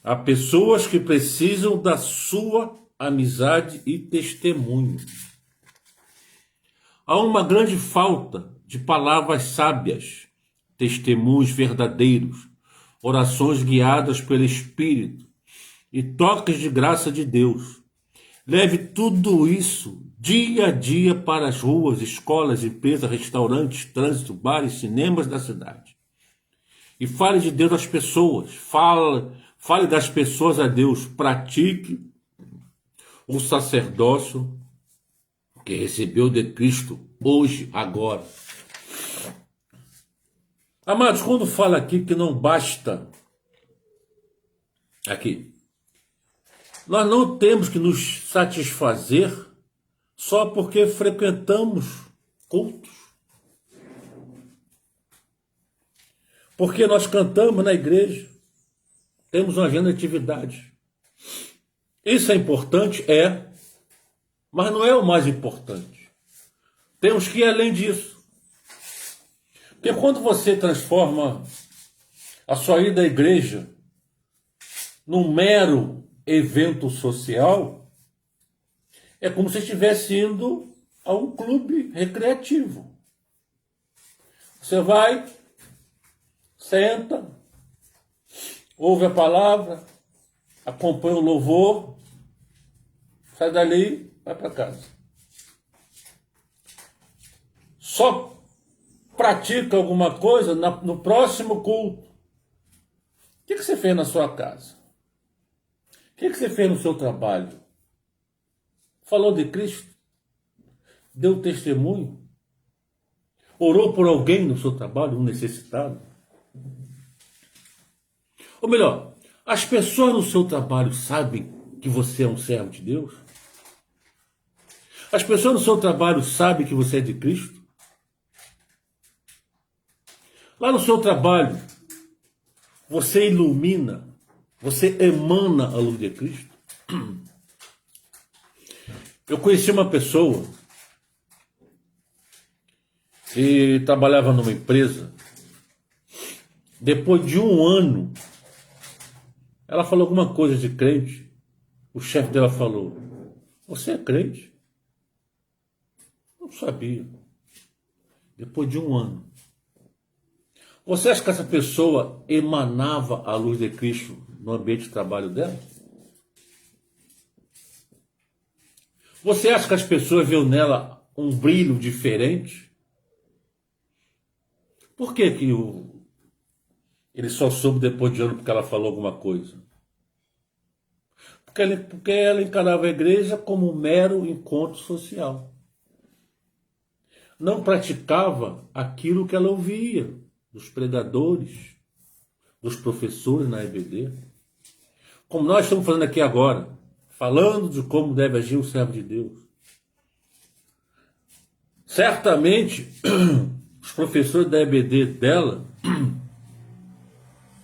A: Há pessoas que precisam da sua amizade e testemunho. Há uma grande falta de palavras sábias, testemunhos verdadeiros, orações guiadas pelo Espírito e toques de graça de Deus. Leve tudo isso dia a dia para as ruas, escolas, empresas, restaurantes, trânsito, bares, cinemas da cidade. E fale de Deus às pessoas. Fale das pessoas a Deus. Pratique o sacerdócio que recebeu de Cristo hoje, agora. Amados, quando fala aqui que não basta, aqui, nós não temos que nos satisfazer só porque frequentamos cultos. Porque nós cantamos na igreja, temos uma agenda de atividades. Isso é importante? É, mas não é o mais importante. Temos que ir além disso. Porque quando você transforma a sua ida à igreja num mero evento social, é como se estivesse indo a um clube recreativo. Você vai, senta, ouve a palavra, acompanha o louvor, sai dali, vai para casa. Só pratica alguma coisa no próximo culto. O que você fez na sua casa? O que você fez no seu trabalho? Falou de Cristo? Deu testemunho? Orou por alguém no seu trabalho, um necessitado? Ou melhor, as pessoas no seu trabalho sabem que você é um servo de Deus? As pessoas no seu trabalho sabem que você é de Cristo? Lá no seu trabalho, você ilumina, você emana a luz de Cristo? Eu conheci uma pessoa que trabalhava numa empresa. Depois de um ano, ela falou alguma coisa de crente. O chefe dela falou: você é crente? Não sabia. Depois de um ano. Você acha que essa pessoa emanava a luz de Cristo no ambiente de trabalho dela? Você acha que as pessoas viram nela um brilho diferente? Por que ele só soube depois de ano porque ela falou alguma coisa? Porque ela encarava a igreja como um mero encontro social. Não praticava aquilo que ela ouvia dos pregadores, dos professores na EBD. Como nós estamos fazendo aqui agora, falando de como deve agir o servo de Deus. Certamente, os professores da EBD dela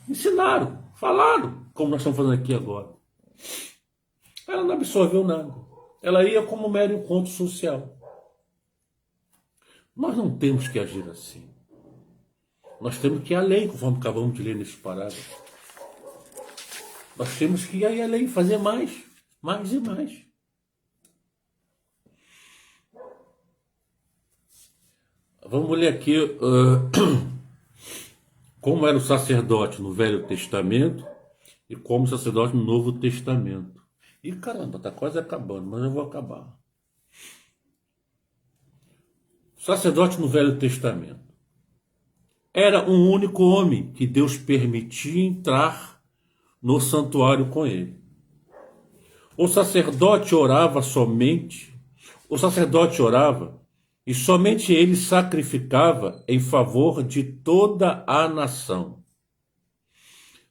A: ensinaram, falaram, como nós estamos fazendo aqui agora. Ela não absorveu nada. Ela ia como um mero encontro social. Nós não temos que agir assim. Nós temos que ir além, conforme acabamos de ler nesse parágrafo. Nós temos que ir além, fazer mais e mais. Vamos ler aqui como era o sacerdote no Velho Testamento e como o sacerdote no Novo Testamento. E caramba, está quase acabando, mas eu vou acabar. O sacerdote no Velho Testamento era um único homem que Deus permitia entrar no santuário com ele. O sacerdote orava e somente ele sacrificava em favor de toda a nação,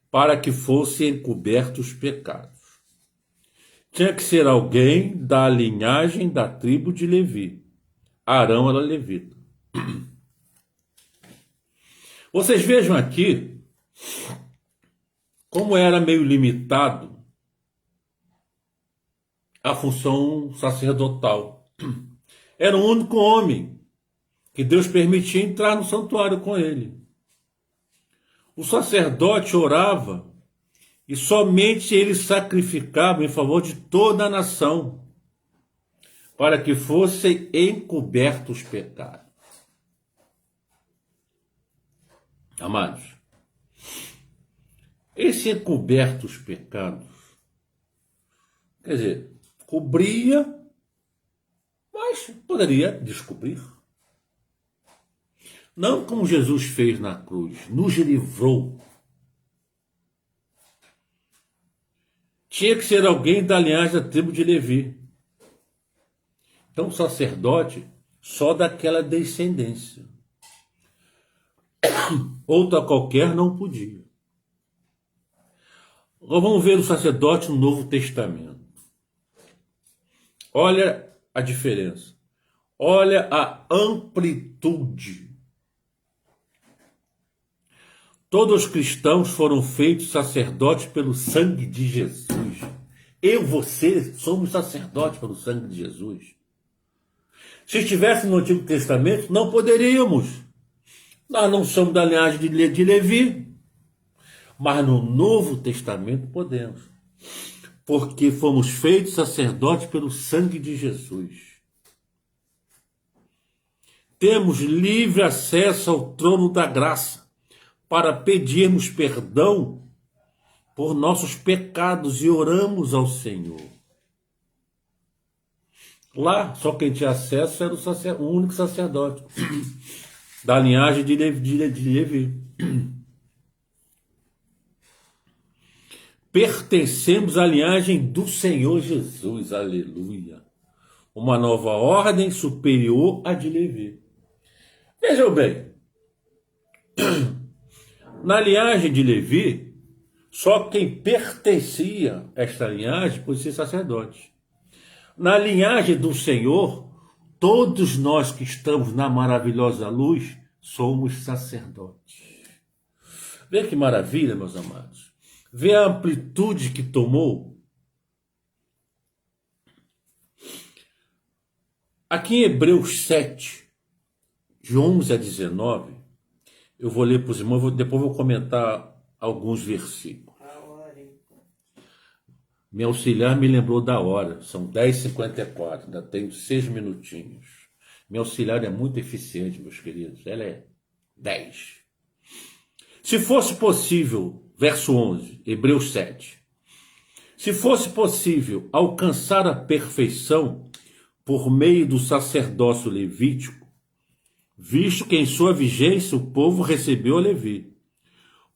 A: para que fossem encobertos os pecados. Tinha que ser alguém da linhagem da tribo de Levi. Arão era levita. Vocês vejam aqui como era meio limitado a função sacerdotal. Era o único homem que Deus permitia entrar no santuário com ele. O sacerdote orava e somente ele sacrificava em favor de toda a nação, para que fossem encobertos os pecados. Amados, esse encoberto os pecados, quer dizer, cobria, mas poderia descobrir. Não como Jesus fez na cruz, nos livrou. Tinha que ser alguém da linhagem da tribo de Levi. Então, o sacerdote só daquela descendência. Outra qualquer não podia. Agora vamos ver o sacerdote no Novo Testamento. Olha a diferença. Olha a amplitude. Todos os cristãos foram feitos sacerdotes pelo sangue de Jesus. Eu e você somos sacerdotes pelo sangue de Jesus. Se estivesse no Antigo Testamento, não poderíamos. Nós não somos da linhagem de Levi. Mas no Novo Testamento podemos. Porque fomos feitos sacerdotes pelo sangue de Jesus. Temos livre acesso ao trono da graça para pedirmos perdão por nossos pecados e oramos ao Senhor. Lá, só quem tinha acesso era o único sacerdote da linhagem de Levi. Pertencemos à linhagem do Senhor Jesus, aleluia. Uma nova ordem superior à de Levi. Vejam bem, na linhagem de Levi, só quem pertencia a esta linhagem podia ser sacerdote. Na linhagem do Senhor, todos nós que estamos na maravilhosa luz somos sacerdotes. Vê que maravilha, meus amados. Vê a amplitude que tomou. Aqui em Hebreus 7, de 11 a 19, eu vou ler para os irmãos, depois vou comentar alguns versículos. Meu auxiliar me lembrou da hora, são 10h54, ainda tenho 6 minutinhos. Meu auxiliar é muito eficiente, meus queridos, ela é 10. Se fosse possível, verso 11, Hebreus 7, se fosse possível alcançar a perfeição por meio do sacerdócio levítico, visto que em sua vigência o povo recebeu a Levi,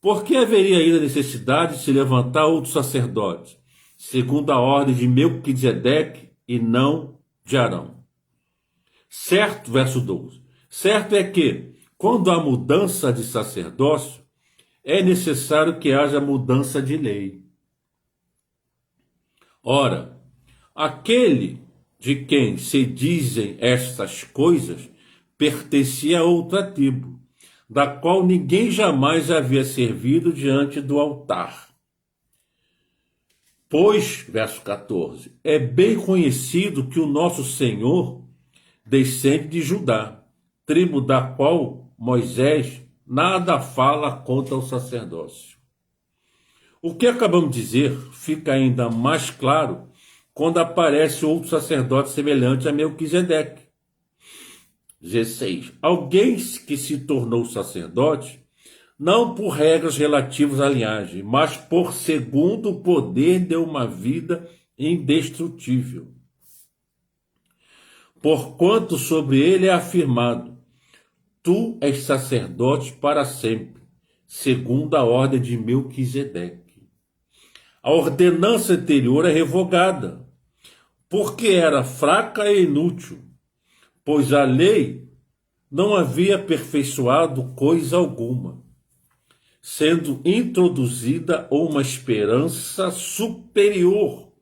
A: por que haveria ainda necessidade de se levantar outro sacerdote, segundo a ordem de Melquisedeque e não de Arão? Certo, verso 12, certo é que, quando há mudança de sacerdócio, é necessário que haja mudança de lei. Ora, aquele de quem se dizem estas coisas pertencia a outra tribo, da qual ninguém jamais havia servido diante do altar. Pois, verso 14, é bem conhecido que o nosso Senhor descende de Judá, tribo da qual Moisés nada fala contra o sacerdócio. O que acabamos de dizer fica ainda mais claro quando aparece outro sacerdote semelhante a Melquisedeque. 16. Alguém que se tornou sacerdote, não por regras relativas à linhagem, mas por segundo o poder de uma vida indestrutível. Porquanto sobre ele é afirmado, tu és sacerdote para sempre, segundo a ordem de Melquisedeque. A ordenança anterior é revogada, porque era fraca e inútil, pois a lei não havia aperfeiçoado coisa alguma, sendo introduzida uma esperança superior,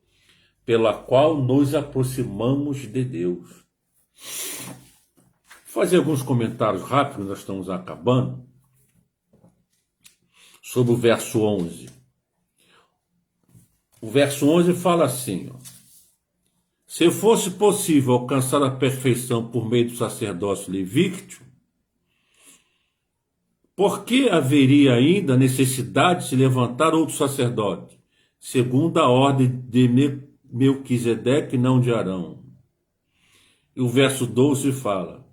A: pela qual nos aproximamos de Deus. Vou fazer alguns comentários rápidos, nós estamos acabando, sobre o verso 11. O verso 11 fala assim, ó, se fosse possível alcançar a perfeição por meio do sacerdócio levítico, por que haveria ainda necessidade de se levantar outro sacerdote, segundo a ordem de Melquisedeque, não de Arão? E o verso 12 fala,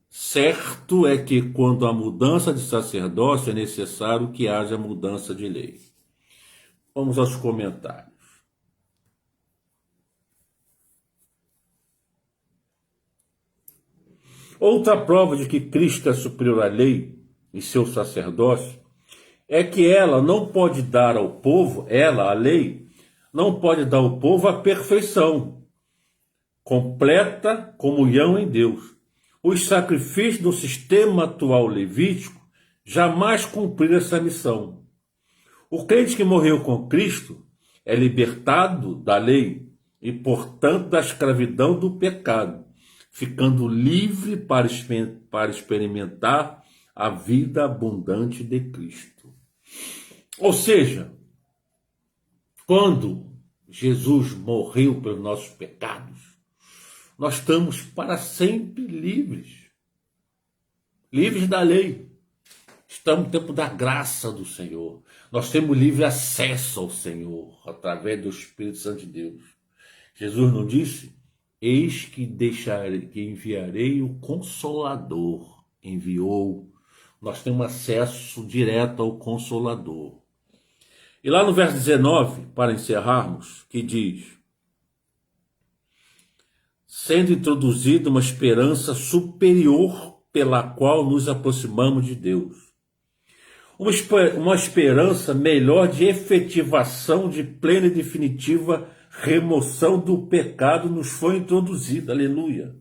A: certo é que quando há mudança de sacerdócio é necessário que haja mudança de lei. Vamos aos comentários. Outra prova de que Cristo é superior à lei e seu sacerdócio é que ela não pode dar ao povo, a lei, não pode dar ao povo a perfeição, completa comunhão em Deus. Os sacrifícios do sistema atual levítico jamais cumpriram essa missão. O crente que morreu com Cristo é libertado da lei e, portanto, da escravidão do pecado, ficando livre para experimentar a vida abundante de Cristo. Ou seja, quando Jesus morreu pelos nossos pecados, nós estamos para sempre livres. Livres da lei. Estamos no tempo da graça do Senhor. Nós temos livre acesso ao Senhor, através do Espírito Santo de Deus. Jesus não disse, eis que enviarei o Consolador. Enviou. Nós temos acesso direto ao Consolador. E lá no verso 19, para encerrarmos, que diz, sendo introduzida uma esperança superior pela qual nos aproximamos de Deus. Uma esperança melhor de efetivação de plena e definitiva remoção do pecado nos foi introduzida, aleluia.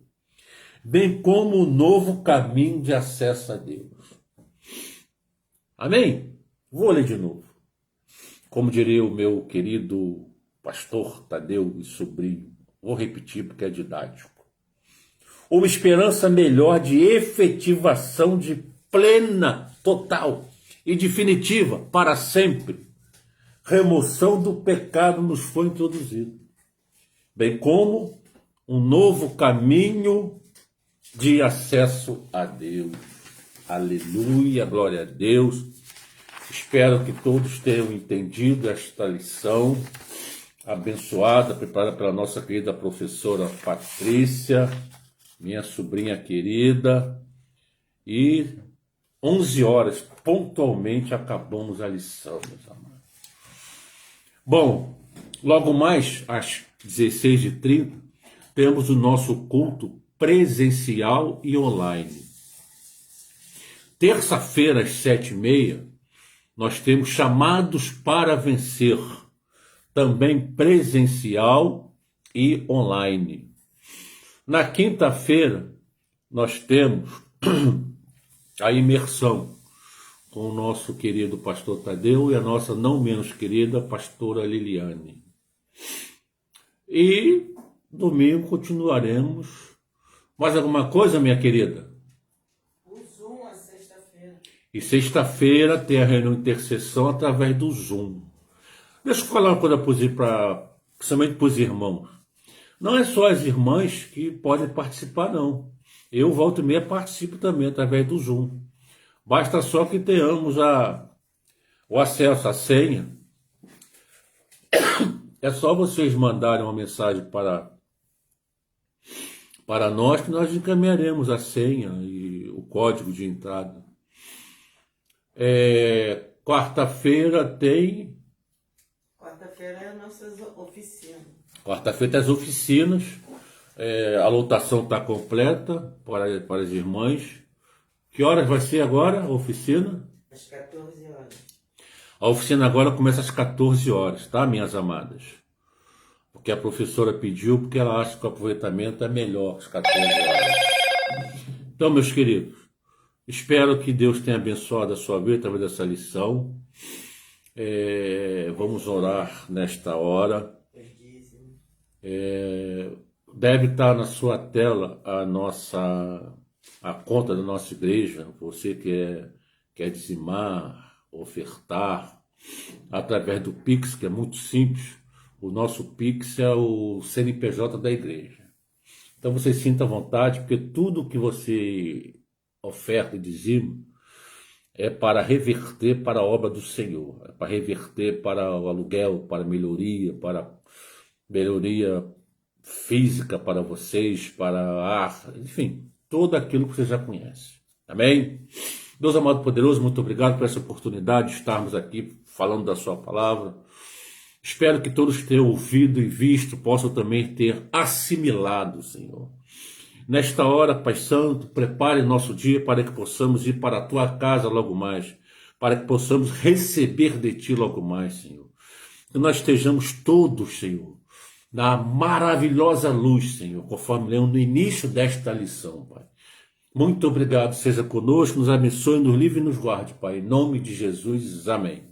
A: Bem como um novo caminho de acesso a Deus. Amém? Vou ler de novo. Como diria o meu querido pastor Tadeu e sobrinho, vou repetir porque é didático. Uma esperança melhor de efetivação de plena, total e definitiva, para sempre, remoção do pecado nos foi introduzido, bem como um novo caminho de acesso a Deus. Aleluia, glória a Deus. Espero que todos tenham entendido esta lição abençoada, preparada pela nossa querida professora Patrícia, minha sobrinha querida. E 11 horas, pontualmente, acabamos a lição, meus amados. Bom, logo mais, às 16h30, temos o nosso culto presencial e online. Terça-feira, às 7h30, nós temos chamados para vencer, também presencial e online. Na quinta-feira, nós temos a imersão com o nosso querido pastor Tadeu e a nossa não menos querida pastora Liliane. E domingo continuaremos. Mais alguma coisa, minha querida? E sexta-feira tem a reunião de intercessão através do Zoom. Deixa eu falar uma coisa principalmente para os irmãos. Não é só as irmãs que podem participar, não. Eu, volta e meia, participo também através do Zoom. Basta só que tenhamos o acesso à senha. É só vocês mandarem uma mensagem para nós que nós encaminharemos a senha e o código de entrada. Quarta-feira tem...
B: Quarta-feira é a nossa oficina.
A: Quarta-feira tem as oficinas. A lotação está completa para as irmãs. Que horas vai ser agora a oficina?
B: Às 14 horas.
A: A oficina agora começa às 14 horas, tá, minhas amadas? Porque a professora pediu, porque ela acha que o aproveitamento é melhor às 14 horas. Então, meus queridos, espero que Deus tenha abençoado a sua vida através dessa lição. Vamos orar nesta hora. Deve estar na sua tela a conta da nossa igreja. Você que quer dizimar, ofertar, através do Pix, que é muito simples. O nosso Pix é o CNPJ da igreja. Então você sinta à vontade, porque tudo que você oferta e dizima é para reverter para a obra do Senhor, é para reverter para o aluguel, para melhoria física para vocês, para a ar, enfim, tudo aquilo que você já conhece. Amém? Deus amado poderoso, muito obrigado por essa oportunidade de estarmos aqui falando da sua palavra. Espero que todos que tenham ouvido e visto possam também ter assimilado, Senhor. Nesta hora, Pai Santo, prepare nosso dia para que possamos ir para a Tua casa logo mais, para que possamos receber de Ti logo mais, Senhor. Que nós estejamos todos, Senhor, na maravilhosa luz, Senhor, conforme lemos no início desta lição, Pai. Muito obrigado, seja conosco, nos abençoe, nos livre e nos guarde, Pai. Em nome de Jesus, amém.